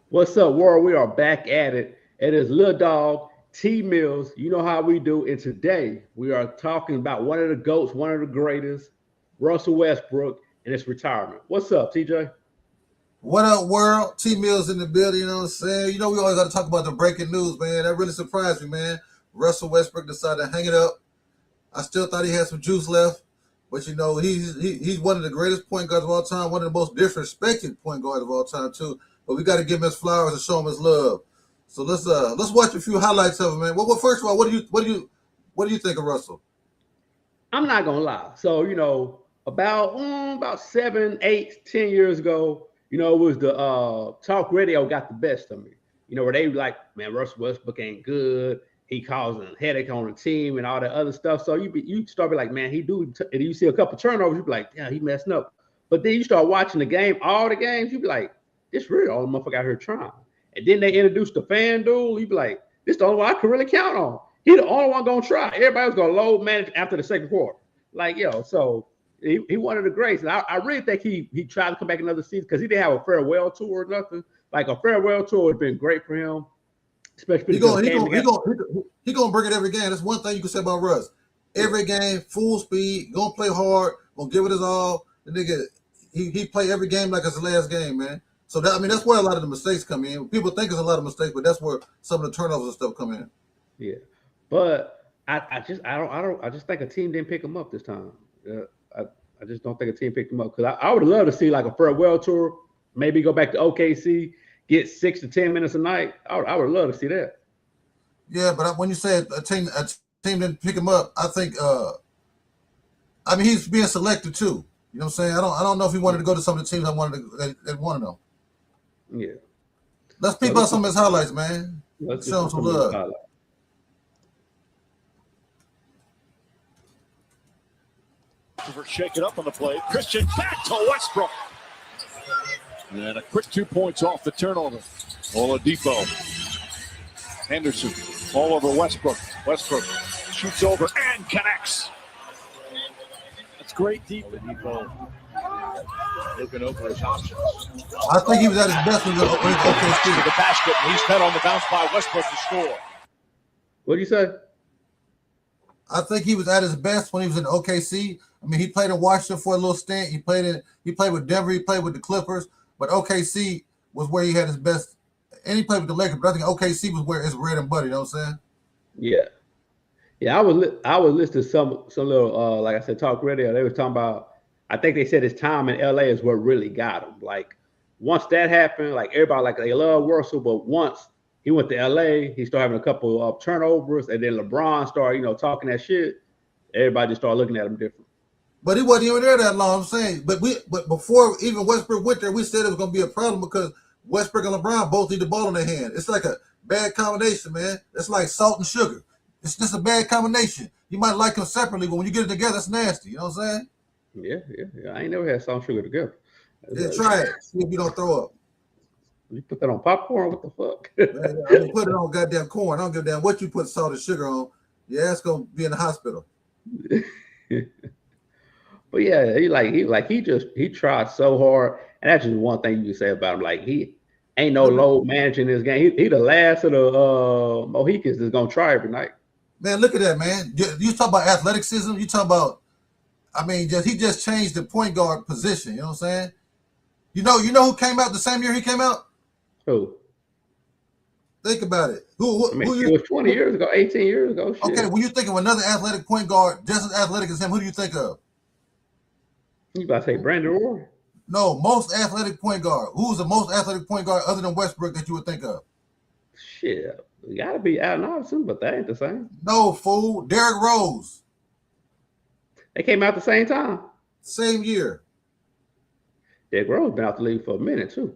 What's up, world? We are back at it. It is Lil Dog, T Mills. You know how we do. And today we are talking about one of the GOATs, one of the greatest, Russell Westbrook, and his retirement. What's up, TJ? What up, world? T Mills in the building, you know what I'm saying? You know, we always got to talk about the breaking news, man. That really surprised me, man. Russell Westbrook decided to hang it up. I still thought he had some juice left, but you know, he's one of the greatest point guards of all time, one of the most disrespected point guards of all time, too. But we got to give him his flowers and show him his love. So let's watch a few highlights of him, man. Well, first of all, what do you think of Russell? I'm not gonna lie. So about 7, 8, 10 years ago, it was the talk radio got the best of me. Where they were like, man, Russell Westbrook ain't good. He causing a headache on the team and all that other stuff. So you start be like, man, and you see a couple turnovers, you be like, yeah, he messing up. But then you start watching the game, all the games, you be like, this really all the motherfucker out here trying. And then they introduced the fan duel, you be like, this the only one I can really count on. He the only one gonna try. Everybody was gonna load manage after the second quarter. Like, so he one of the greats. And I really think he tried to come back another season because he didn't have a farewell tour or nothing. Like a farewell tour has been great for him, especially He because gonna he gonna he gonna he gonna bring it every game. That's one thing you can say about Russ. Every game, full speed, gonna play hard, gonna give it his all. The nigga, he play every game like it's the last game, man. So that's where a lot of the mistakes come in. People think it's a lot of mistakes, but that's where some of the turnovers and stuff come in. yeah. But I just think a team didn't pick him up this time. I, I just don't think a team picked him up because I would love to see like a farewell tour, maybe go back to OKC, get 6 to 10 minutes a night. I would love to see that. Yeah, but when you say a team didn't pick him up, I think he's being selected too. You know what I'm saying? I don't know if he wanted to go to some of the teams that wanted him. Yeah. Let's peep So out some of his highlights, man. let's get Show him to some some of the love. highlights. Shake it up on the play. Christian back to Westbrook. And a quick 2 points off the turnover. Oladipo. Henderson all over Westbrook. Westbrook shoots over and connects. That's great defense. Oladipo looking over his options. I think he was at his best when he was OKC. To the basket. And he's met on the bounce by Westbrook to score. What do you say? I think he was at his best when he was in OKC. I mean, he played in Washington for a little stint. He played with Denver. He played with the Clippers. But OKC was where he had his best. And he played with the Lakers. But I think OKC was where his bread and butter. You know what I'm saying? Yeah. Yeah, I was listening to some little like I said, talk radio. They was talking about I think they said his time in LA is what really got him. Like once that happened, like everybody like they love Russell, but once he went to LA, he started having a couple of turnovers, and then LeBron started, talking that shit. Everybody just started looking at him different. But he wasn't even there that long, I'm saying. But before even Westbrook went there, we said it was going to be a problem because Westbrook and LeBron both need the ball in their hand. It's like a bad combination, man. It's like salt and sugar. It's just a bad combination. You might like them separately, but when you get it together, it's nasty. You know what I'm saying? Yeah. I ain't never had salt and sugar together. Yeah, try it. See if you don't throw up. You put that on popcorn? What the fuck? Man, I mean, put it on goddamn corn. I don't give a damn what you put salt and sugar on. Your ass gonna be in the hospital. But yeah, he tried so hard, and that's just one thing you can say about him. Like he ain't no load managing this game. He the last of the Mohicans that's gonna try every night. Man, look at that, man. You talk about athleticism. You talk about, he just changed the point guard position. You know what I'm saying? You know who came out the same year he came out? Who? Think about it. It was 20 years ago, 18 years ago. Shit. Okay, when you think of another athletic point guard just as athletic as him, who do you think of? You about to say Brandon Roy? No, most athletic point guard. Who's the most athletic point guard other than Westbrook that you would think of? Shit, it gotta be Allen Iverson, but that ain't the same. No, fool. Derrick Rose. They came out the same time. Same year. Derrick Rose been out the league for a minute too.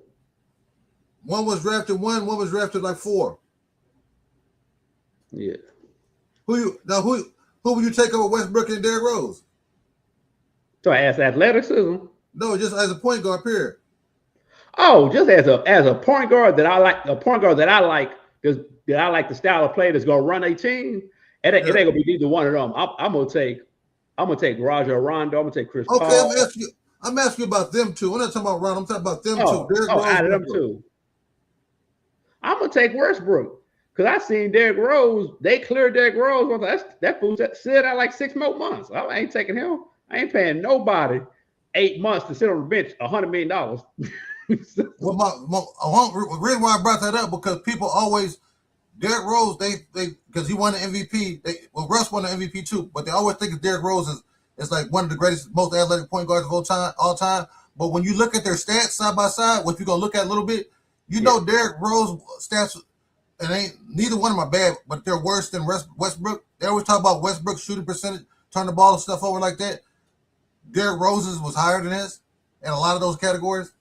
One was drafted one was drafted like 4. Yeah. Who would you take over Westbrook and Derrick Rose? So as athleticism? No, just as a point guard, period. Oh, just as a point guard that I like, because that I like the style of play that's gonna run a team. It ain't gonna be either one of them. I'm gonna take Rajon Rondo. I'm gonna take Chris Paul. Okay, I'm asking you about them two. I'm not talking about Rondo. I'm talking about them two. Out of them two. I'm gonna take Westbrook because I seen Derrick Rose. They cleared Derrick Rose. That fool sit out like 6 more months. I ain't taking him. I ain't paying nobody 8 months to sit on the bench $100 million. Well, the reason why I brought that up because people always Derrick Rose they because he won the MVP. Russ won the MVP too, but they always think of Derrick Rose as like one of the greatest, most athletic point guards of all time. But when you look at their stats side by side, which you're gonna look at a little bit, you know Derrick Rose stats, and ain't neither one of them are bad, but they're worse than Westbrook. They always talk about Westbrook's shooting percentage, turn the ball and stuff over like that. Derrick Rose's was higher than his in a lot of those categories.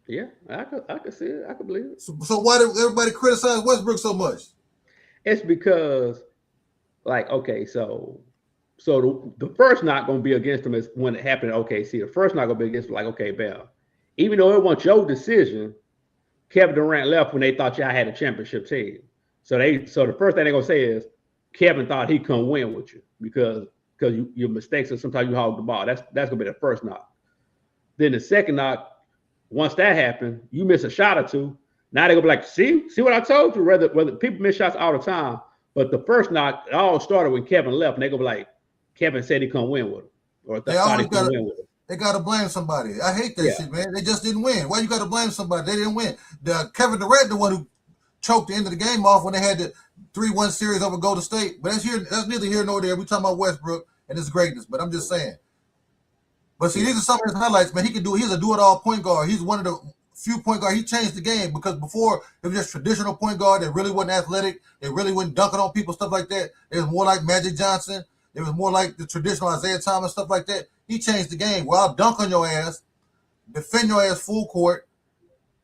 Yeah, I could see it. I could believe it. So why do everybody criticize Westbrook so much? It's because, like, okay, so the first not going to be against him is when it happened at OKC. The first not going to be against him, like, okay, Bam. Even though it wasn't your decision, Kevin Durant left when they thought y'all had a championship team. So the first thing they're going to say is Kevin thought he couldn't win with you because your mistakes and sometimes you hog the ball. That's going to be the first knock. Then the second knock, once that happened, you miss a shot or two. Now they're going to be like, see what I told you? Whether people miss shots all the time. But the first knock, it all started when Kevin left. And they're going to be like, Kevin said he couldn't win with him. Or they always got to blame somebody. I hate that shit, man. They just didn't win. Why you got to blame somebody? They didn't win. Kevin Durant, the one who choked the end of the game off when they had the 3-1 series over Golden State. But that's neither here nor there. We're talking about Westbrook and his greatness. But I'm just saying. But see, these are some of his highlights, man. He's a do-it-all point guard. He's one of the few point guards. He changed the game because before it was just traditional point guard. They really wasn't athletic. They really wasn't dunking on people, stuff like that. It was more like Magic Johnson. It was more like the traditional Isaiah Thomas, stuff like that. He changed the game. Well, I'll dunk on your ass, defend your ass full court.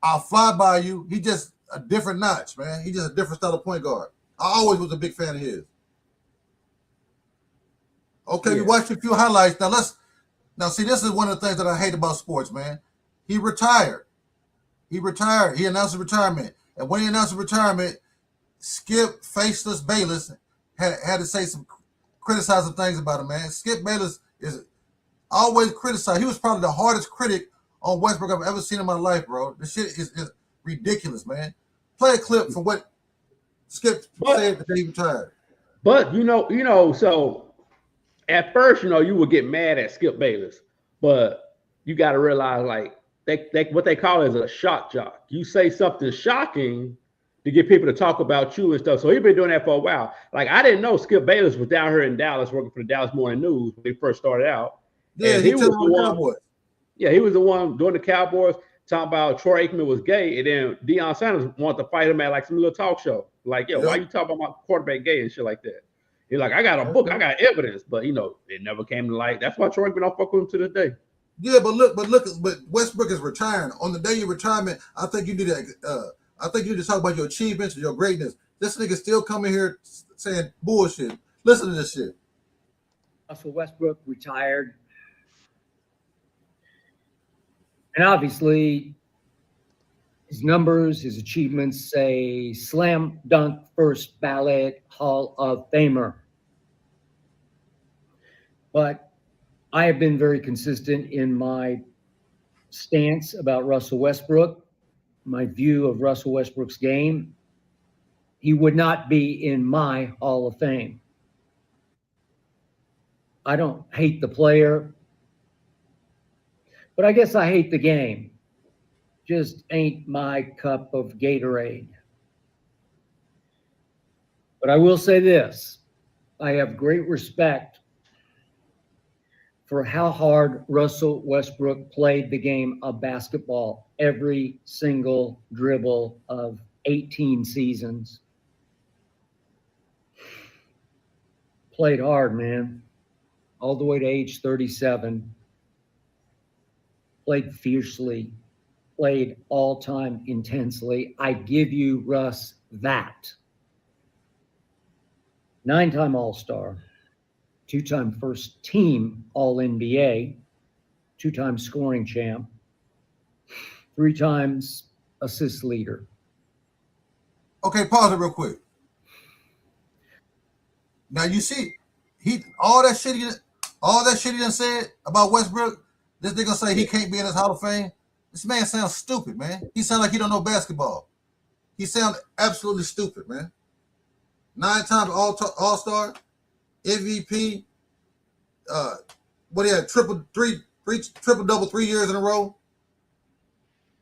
I'll fly by you. He just a different notch, man. He just a different style of point guard. I always was a big fan of his. Okay, we watched a few highlights. Now, see, this is one of the things that I hate about sports, man. He retired. He announced his retirement. And when he announced his retirement, Skip Faceless Bayless had to say some criticizing things about him, man. Skip Bayless is always criticized. He was probably the hardest critic on Westbrook I've ever seen in my life, bro. This shit is ridiculous, man. Play a clip from what Skip said the day he retired. But, so at first, you would get mad at Skip Bayless, but you got to realize, like, they what they call it is a shock jock. You say something shocking to get people to talk about you and stuff. So he's been doing that for a while. Like, I didn't know Skip Bayless was down here in Dallas working for the Dallas Morning News when he first started out. Yeah, he was the one. Yeah, he was the one doing the Cowboys, talking about Troy Aikman was gay, and then Deion Sanders wanted to fight him at like some little talk show. Like, why you talking about my quarterback gay and shit like that? He's like, I got a book, I got evidence, but it never came to light. That's why Troy Aikman don't fuck with him to this day. Yeah, but Westbrook is retiring. On the day of your retirement, I think you need to talk about your achievements and your greatness. This nigga still coming here saying bullshit. Listen to this shit. Russell Westbrook retired. And obviously, his numbers, his achievements say slam dunk first ballot Hall of Famer. But I have been very consistent in my stance about Russell Westbrook, my view of Russell Westbrook's game. He would not be in my Hall of Fame. I don't hate the player, but I guess I hate the game. Just ain't my cup of Gatorade. But I will say this. I have great respect for how hard Russell Westbrook played the game of basketball every single dribble of 18 seasons. Played hard, man. All the way to age 37. Played fiercely. Played all time intensely. I give you Russ that. 9-time All-Star. 2-time first team All-NBA, 2-time scoring champ, 3 times assist leader. Okay, pause it real quick. Now you see, all that shit he done said about Westbrook, this nigga say he can't be in his Hall of Fame. This man sounds stupid, man. He sounds like he don't know basketball. He sounded absolutely stupid, man. 9-time All-Star, MVP. What he had triple double 3 years in a row.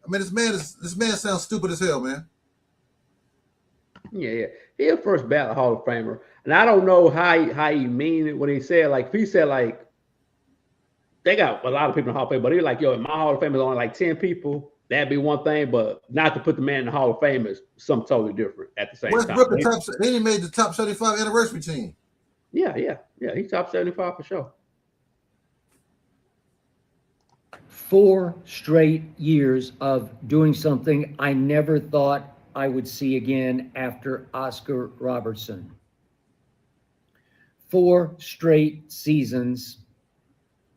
I mean, this man sounds stupid as hell, man. Yeah. He a first ballot Hall of Famer, and I don't know how he mean it when he said like if he said like they got a lot of people in the Hall of Fame, but he was like, yo, in my Hall of Fame is only like 10 people. That'd be one thing, but not to put the man in the Hall of Fame is something totally different at the same Westbrook time. He made the top 75 anniversary team. Yeah. He's top 75 for sure. 4 straight years of doing something I never thought I would see again after Oscar Robertson. 4 straight seasons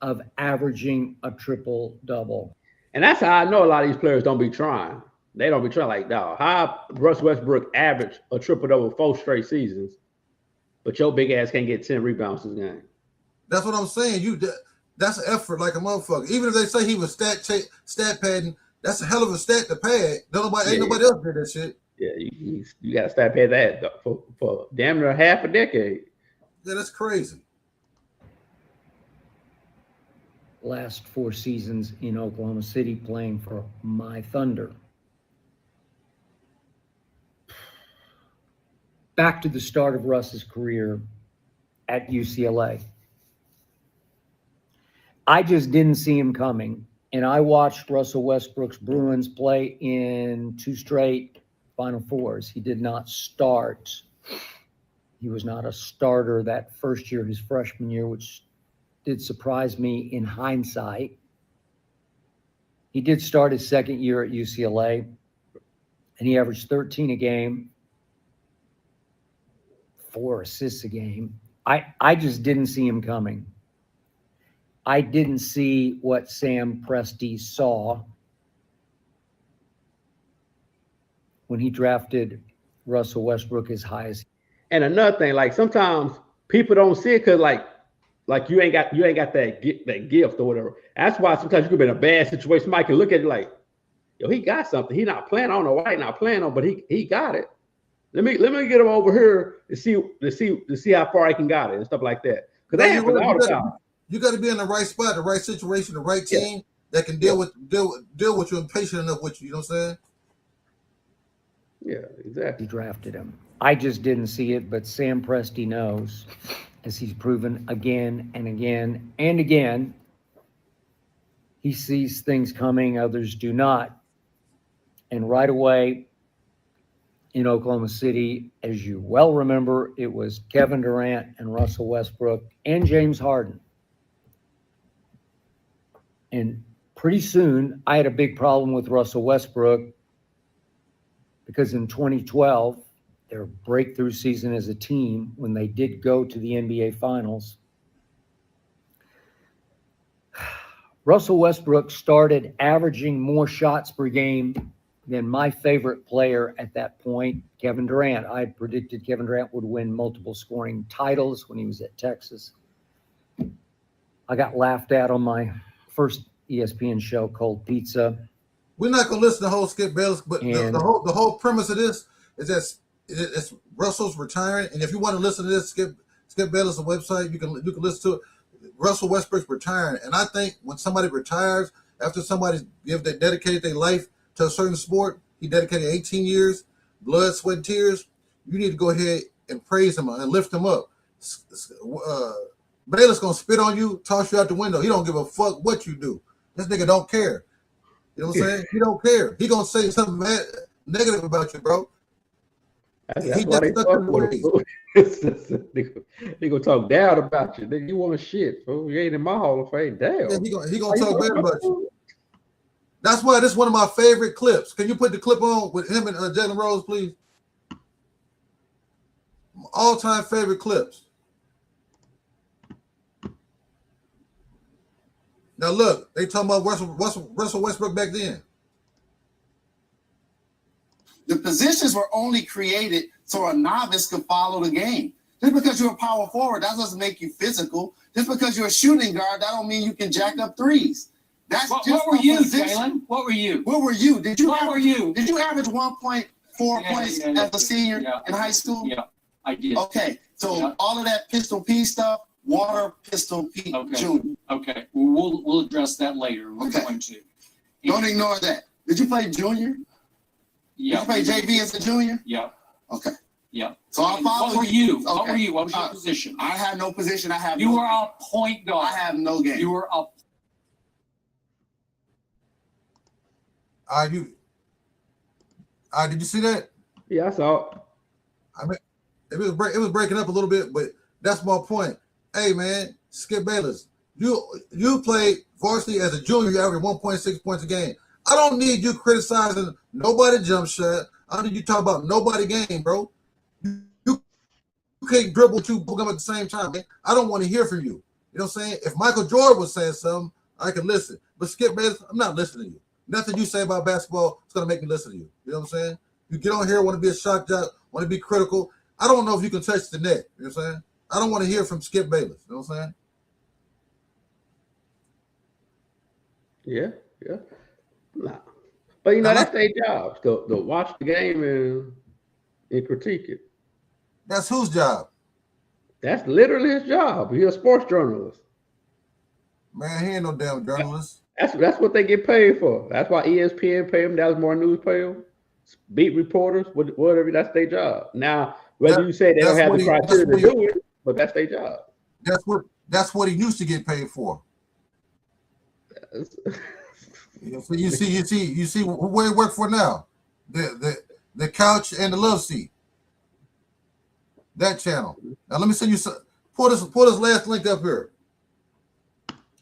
of averaging a triple-double. And that's how I know a lot of these players don't be trying. They don't be trying like, dog, how Russell Westbrook averaged a triple-double 4 straight seasons, but your big ass can't get 10 rebounds this game. That's what I'm saying. That's an effort like a motherfucker. Even if they say he was stat padding, that's a hell of a stat to pad. Ain't nobody else did that shit. Yeah, you got to start paying that for damn near half a decade. Yeah, that's crazy. Last 4 seasons in Oklahoma City playing for my Thunder. Back to the start of Russ's career at UCLA. I just didn't see him coming, and I watched Russell Westbrook's Bruins play in 2 straight Final Fours. He did not start. He was not a starter that first year, his freshman year, which did surprise me in hindsight. He did start his second year at UCLA, and he averaged 13 a game, 4 assists a game. I just didn't see him coming. I didn't see what Sam Presti saw when he drafted Russell Westbrook as high as. And another thing, like sometimes people don't see it because like you ain't got that gift or whatever. That's why sometimes you could be in a bad situation. Somebody can look at it like, yo, he got something. He not playing. I don't know why he not playing on, but he got it. Let me get him over here to see how far I can got it and stuff like that. Because they happen all the time. You got to be in the right spot, the right situation, the right team that can deal with you and patient enough with you. You know what I'm saying? Yeah, exactly. He drafted him. I just didn't see it, but Sam Presti knows, as he's proven again and again and again. He sees things coming, others do not. And right away in Oklahoma City, as you well remember, it was Kevin Durant and Russell Westbrook and James Harden. And pretty soon, I had a big problem with Russell Westbrook because in 2012, their breakthrough season as a team, when they did go to the NBA Finals, Russell Westbrook started averaging more shots per game than my favorite player at that point, Kevin Durant. I had predicted Kevin Durant would win multiple scoring titles when he was at Texas. I got laughed at on my first ESPN show, Cold Pizza. We're not going to listen to whole Skip Bayless, but the whole premise of this is that it's Russell's retiring. And if you want to listen to this, Skip Bayless' website, you can listen to it. Russell Westbrook's retiring. And I think when somebody retires, after somebody dedicated their life to a certain sport, he dedicated 18 years, blood, sweat, and tears, you need to go ahead and praise him and lift him up. Bayless going to spit on you, toss you out the window. He don't give a fuck what you do. This nigga don't care. You know what I'm saying? He don't care. He going to say something negative about you, bro. That's why they talk about it. He gonna talk down about you. Nigga, you want shit, bro. You ain't in my Hall of Fame. Damn. Yeah, he gonna talk bad about you. That's why this is one of my favorite clips. Can you put the clip on with him and Jalen Rose, please? All-time favorite clips. Now look, they talking about Russell Westbrook back then. The positions were only created so a novice could follow the game. Just because you're a power forward, that doesn't make you physical. Just because you're a shooting guard, that don't mean you can jack up threes. That's what were you, Jalen? What were you? Where were you? Did you average 1.5 4 points as a senior in high school? Yeah, I did. Okay, so all of that Pistol P stuff, Water Pistol P Jr. Okay, we'll address that later. We're Okay. going to. Don't ignore that. Did you play junior? Yeah. Did you play JV as a junior? Yeah. Okay. Yeah. So I'll follow What were you? What Okay. were you? What was your position? I have no position. I have You no, were a point guard. I have no game. You were a Did you see that? Yeah, I saw it. I mean, it was breaking up a little bit, but that's my point. Hey, man, Skip Bayless, you played varsity as a junior. You averaged 1.6 points a game. I don't need you criticizing nobody jump shot. I don't need you talking about nobody game, bro. You can't dribble two them at the same time, man. I don't want to hear from you. You know what I'm saying? If Michael Jordan was saying something, I can listen. But Skip Bayless, I'm not listening to you. Nothing you say about basketball is going to make me listen to you. You know what I'm saying? You get on here, want to be a shock jock, want to be critical. I don't know if you can touch the net. You know what I'm saying? I don't want to hear from Skip Bayless. You know what I'm saying? Yeah. Nah. But that's their job to watch the game and critique it. That's whose job? That's literally his job. He's a sports journalist. Man, he ain't no damn journalist. That's what they get paid for. That's why ESPN pay them. That's more news pay them. Beat reporters, whatever. That's their job. Now, whether you say they don't have the criteria to do it, but that's their job. That's what he used to get paid for. So you see where he work for now, the couch and the love seat. That channel. Now let me send you some. Pull this last link up here.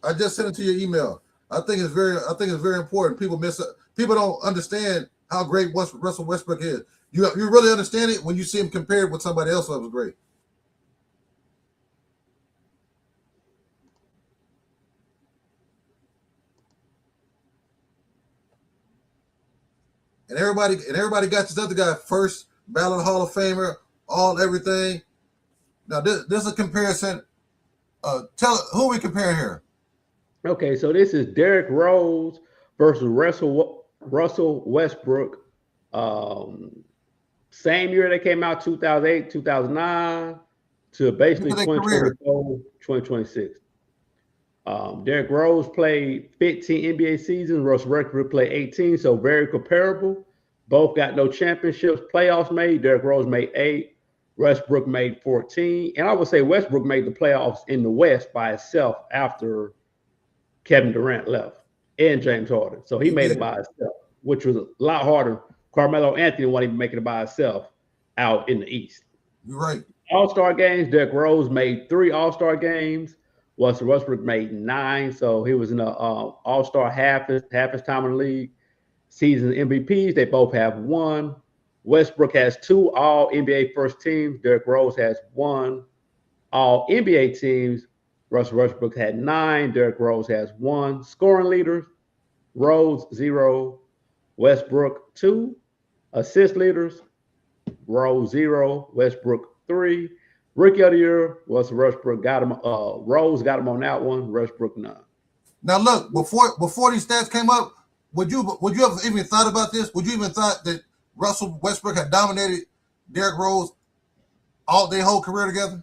I just sent it to your email. I think it's very important. People don't understand how great Russell Westbrook is. You really understand it when you see him compared with somebody else that was great. And everybody got this other guy first ballot Hall of Famer, all everything. Now this is a comparison. Who are we comparing here? Okay, so this is Derrick Rose versus Russell Westbrook. Same year they came out, 2008, 2009, to basically 2024, 2026. Derrick Rose played 15 NBA seasons. Russell Westbrook played 18, so very comparable. Both got no championships, playoffs made. Derrick Rose made 8. Westbrook made 14. And I would say Westbrook made the playoffs in the West by itself after Kevin Durant left and James Harden. So he made it by himself, which was a lot harder. Carmelo Anthony wasn't even making it by himself out in the East. You're right. All-Star games, Derrick Rose made 3 All-Star games. Russell Westbrook made 9, so he was in the All-Star half his time in the league. Season MVPs, they both have 1. Westbrook has 2 All-NBA first teams. Derrick Rose has 1 All-NBA teams. Russell Westbrook had 9. Derrick Rose has 1. Scoring leaders, Rose 0. Westbrook 2. Assist leaders, Rose 0. Westbrook 3. Rookie of the year, Russell Westbrook got him. Rose got him on that one. Westbrook none. Now look, before these stats came up, would you have even thought about this? Would you even thought that Russell Westbrook had dominated Derrick Rose all their whole career together?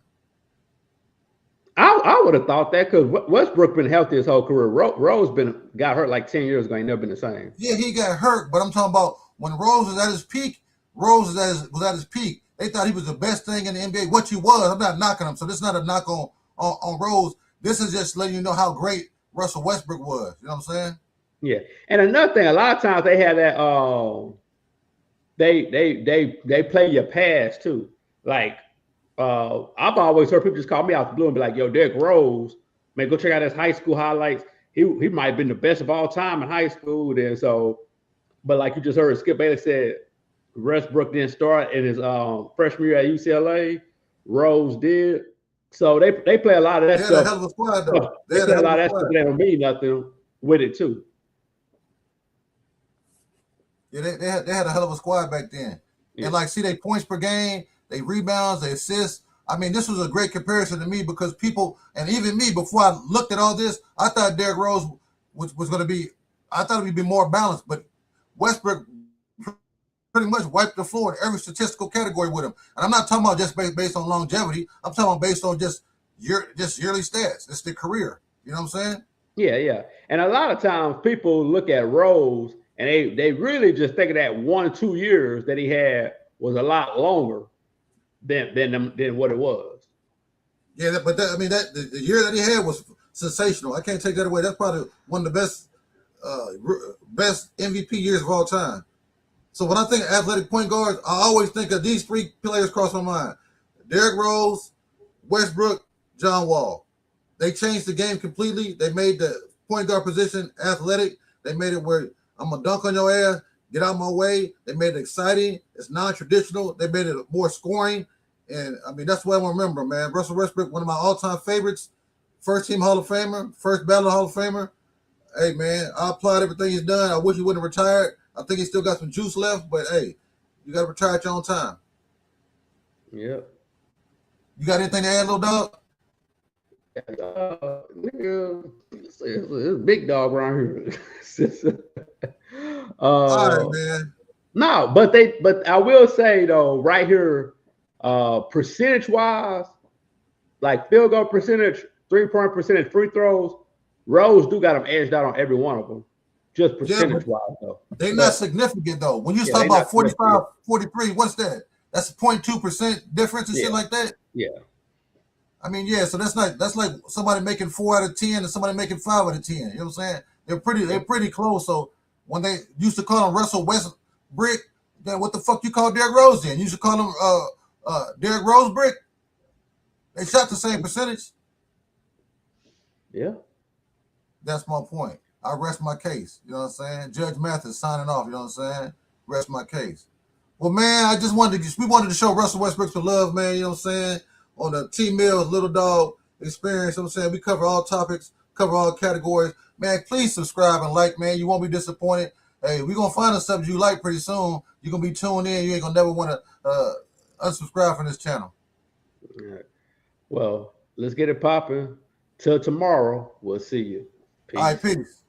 I would have thought that because Westbrook been healthy his whole career. Rose got hurt like 10 years ago. He never been the same. Yeah, he got hurt, but I'm talking about when Rose was at his peak. Rose was at his peak. They thought he was the best thing in the NBA, which he was. I'm not knocking him, so this is not a knock on Rose. This is just letting you know how great Russell Westbrook was. You know what I'm saying? Yeah, and another thing, a lot of times they have that. They play your past too. Like I've always heard people just call me out the blue and be like, "Yo, Derrick Rose, man, go check out his high school highlights. He might have been the best of all time in high school." Then but like you just heard, Skip Bayless said Westbrook didn't start in his freshman year at UCLA. Rose did. So they play a lot of that stuff. They had a hell of a squad, though. They play a lot of that stuff that don't mean nothing with it too. Yeah, they had a hell of a squad back then. Yeah. And see, they points per game, they rebounds, they assists. I mean, this was a great comparison to me because people, and even me, before I looked at all this, I thought Derrick Rose was going to be, I thought it would be more balanced, but Westbrook pretty much wiped the floor in every statistical category with him. And I'm not talking about just based on longevity. I'm talking about based on just yearly stats. It's the career. You know what I'm saying? Yeah, yeah. And a lot of times people look at Rose and they really just think of that 1-2 years that he had was a lot longer than what it was. Yeah, but the year that he had was sensational. I can't take that away. That's probably one of the best MVP years of all time. So when I think of athletic point guards, I always think of these three players cross my mind: Derrick Rose, Westbrook, John Wall. They changed the game completely. They made the point guard position athletic. They made it where I'm gonna dunk on your ass, get out of my way. They made it exciting. It's non-traditional. They made it more scoring. And I mean, that's what I remember, man. Russell Westbrook, one of my all-time favorites, first team Hall of Famer, first ballot Hall of Famer. Hey, man, I applaud everything he's done. I wish he wouldn't have retired. I think he still got some juice left, but hey, you got to retire at your own time. Yep. You got anything to add, little dog? Nigga, it's a big dog around here. All right, man. No, but I will say though, right here, percentage wise, like field goal percentage, 3-point percentage, free throws, Rose do got them edged out on every one of them. Just percentage wise though. They're not significant though. When you talk about 45, 43, what's that? That's 0.2% difference and shit like that. Yeah. I mean, yeah, so that's like somebody making 4 out of 10 and somebody making 5 out of 10. You know what I'm saying? They're pretty close. So when they used to call him Russell Westbrook, then what the fuck you call Derrick Rose then? You should call him Derrick Rose Brick. They shot the same percentage. Yeah. That's my point. I rest my case. You know what I'm saying? Judge Mathis signing off. You know what I'm saying? Rest my case. Well, man, we wanted to show Russell Westbrook some love, man. You know what I'm saying? On the T Mills Little Dog Experience. You know what I'm saying? We cover all topics, cover all categories. Man, please subscribe and like, man. You won't be disappointed. Hey, we're going to find a subject you like pretty soon. You're going to be tuned in. You ain't going to never want to unsubscribe from this channel. All right. Well, let's get it popping. Till tomorrow, we'll see you. Peace. All right, peace.